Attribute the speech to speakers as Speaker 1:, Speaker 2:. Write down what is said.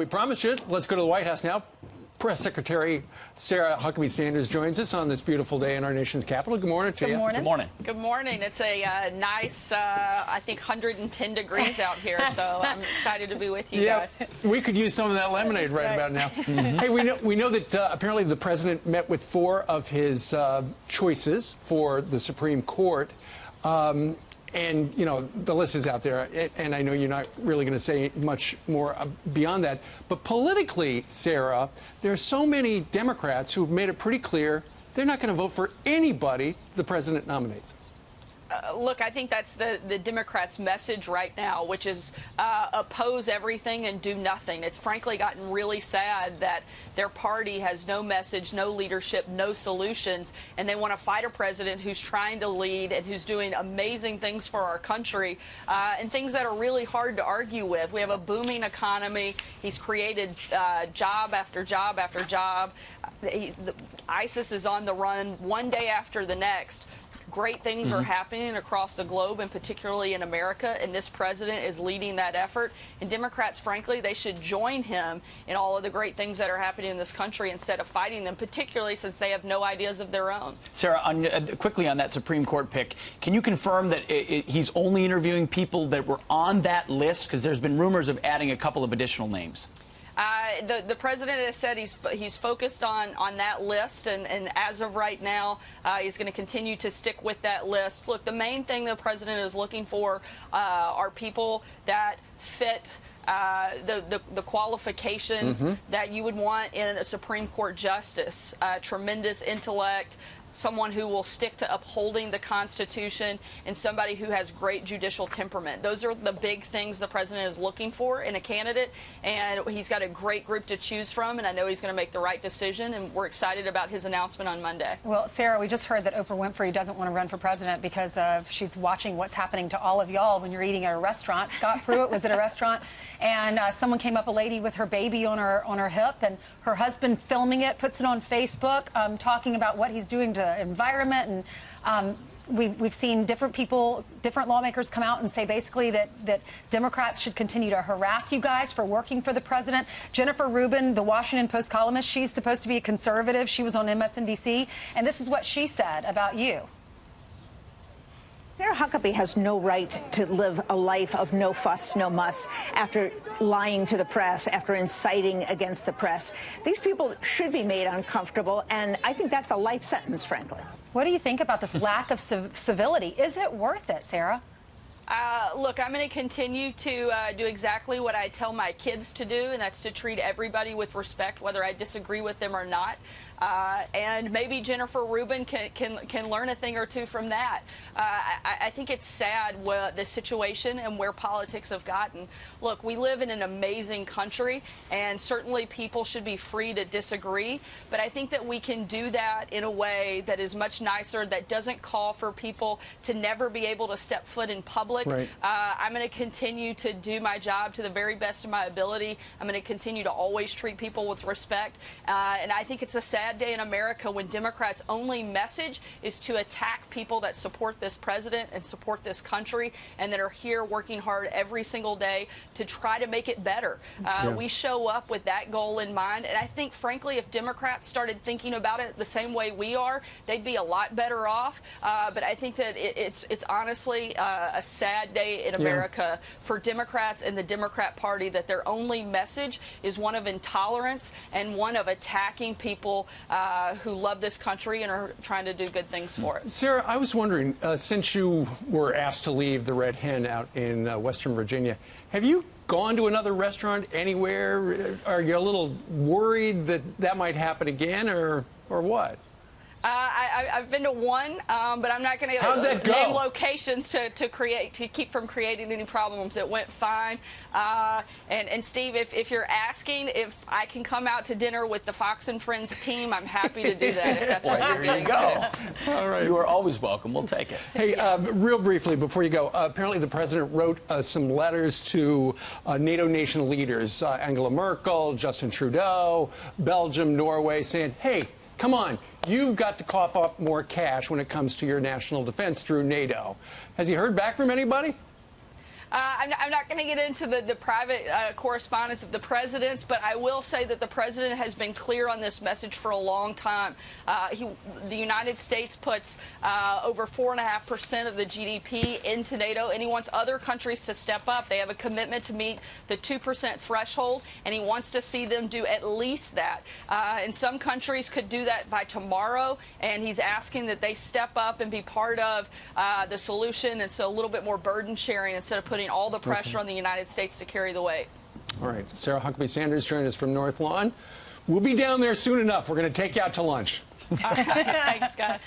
Speaker 1: we promised you. Let's go to the White House now. Press Secretary Sarah Huckabee Sanders joins us on this beautiful day in our nation's capital. Good morning to you.
Speaker 2: Good morning.
Speaker 3: Good morning. It's a nice, I think, 110 degrees out here, so I'm excited to be with you guys.
Speaker 1: We could use some of that lemonade about now. Hey, we know that apparently the president met with 4 of his choices for the Supreme Court. And, you know, the list is out there, and I know you're not really going to say much more beyond that. But politically, Sarah, there are so many Democrats who've made it pretty clear they're not going to vote for anybody the president nominates.
Speaker 3: Look, I think that's the Democrats' message right now, which is oppose everything and do nothing. It's frankly gotten really sad that their party has no message, no leadership, no solutions, and they want to fight a president who's trying to lead and who's doing amazing things for our country and things that are really hard to argue with. We have a booming economy. He's created job after job after job. ISIS is on the run one day after the next. Great things are happening across the globe, and particularly in America, and this president is leading that effort. And Democrats, frankly, they should join him in all of the great things that are happening in this country instead of fighting them, particularly since they have no ideas of their own.
Speaker 2: Sarah, quickly on that Supreme Court pick, can you confirm that he's only interviewing people that were on that list? Because there's been rumors of adding a couple of additional names.
Speaker 3: The president has said he's focused on that list, and as of right now, he's going to continue to stick with that list. Look, the main thing the president is looking for are people that fit the qualifications that you would want in a Supreme Court justice. Tremendous intellect, someone who will stick to upholding the Constitution, and somebody who has great judicial temperament. Those are the big things the president is looking for in a candidate, and he's got a great group to choose from, and I know he's going to make the right decision, and we're excited about his announcement on Monday.
Speaker 4: Well, Sarah, we just heard that Oprah Winfrey doesn't want to run for president because she's watching what's happening to all of y'all when you're eating at a restaurant. Scott Pruitt was at a restaurant, and someone came up, a lady with her baby on her hip, and her husband filming it, puts it on Facebook, talking about what he's doing to environment, and we've seen different people, different lawmakers come out and say basically that Democrats should continue to harass you guys for working for the president. Jennifer Rubin, the Washington Post columnist, she's supposed to be a conservative. She was on MSNBC, and this is what she said about you.
Speaker 5: Sarah Huckabee has no right to live a life of no fuss, no muss after lying to the press, after inciting against the press. These people should be made uncomfortable, and I think that's a life sentence, frankly.
Speaker 4: What do you think about this lack of civility? Is it worth it, Sarah?
Speaker 3: Look, I'm going to continue to do exactly what I tell my kids to do, and that's to treat everybody with respect, whether I disagree with them or not. And maybe Jennifer Rubin can learn a thing or two from that. I think it's sad the situation and where politics have gotten. Look, we live in an amazing country, and certainly people should be free to disagree. But I think that we can do that in a way that is much nicer, that doesn't call for people to never be able to step foot in public.
Speaker 1: Right.
Speaker 3: I'm going to continue to do my job to the very best of my ability. I'm going to continue to always treat people with respect. And I think it's a sad day in America when Democrats' only message is to attack people that support this president and support this country and that are here working hard every single day to try to make it better. We show up with that goal in mind, and I think, frankly, if Democrats started thinking about it the same way we are, they'd be a lot better off. But I think that it's honestly a sad day in America for Democrats and the Democrat Party, that their only message is one of intolerance and one of attacking people who love this country and are trying to do good things for it.
Speaker 1: Sarah, I was wondering, since you were asked to leave the Red Hen out in Western Virginia, have you gone to another restaurant anywhere? Are you a little worried that that might happen again, or what?
Speaker 3: I've been to one, but I'm not going to name locations to keep from creating any problems. It went fine. And Steve, if you're asking if I can come out to dinner with the Fox and Friends team, I'm happy to do that. If that's what you're getting to.
Speaker 2: All right. You are always welcome. We'll take it.
Speaker 1: Hey, real briefly before you go, apparently the president wrote some letters to NATO nation leaders, Angela Merkel, Justin Trudeau, Belgium, Norway, saying, hey, come on, you've got to cough up more cash when it comes to your national defense through NATO. Has he heard back from anybody?
Speaker 3: I'm not going to get into the private correspondence of the presidents, but I will say that the president has been clear on this message for a long time. The United States puts over 4.5% of the GDP into NATO, and he wants other countries to step up. They have a commitment to meet the 2% threshold, and he wants to see them do at least that. And some countries could do that by tomorrow, and he's asking that they step up and be part of the solution, and so a little bit more burden sharing instead of putting all the pressure on the United States to carry the weight.
Speaker 1: All right. Sarah Huckabee Sanders joined us from North Lawn. We'll be down there soon enough. We're going to take you out to lunch.
Speaker 3: All right. Thanks, guys.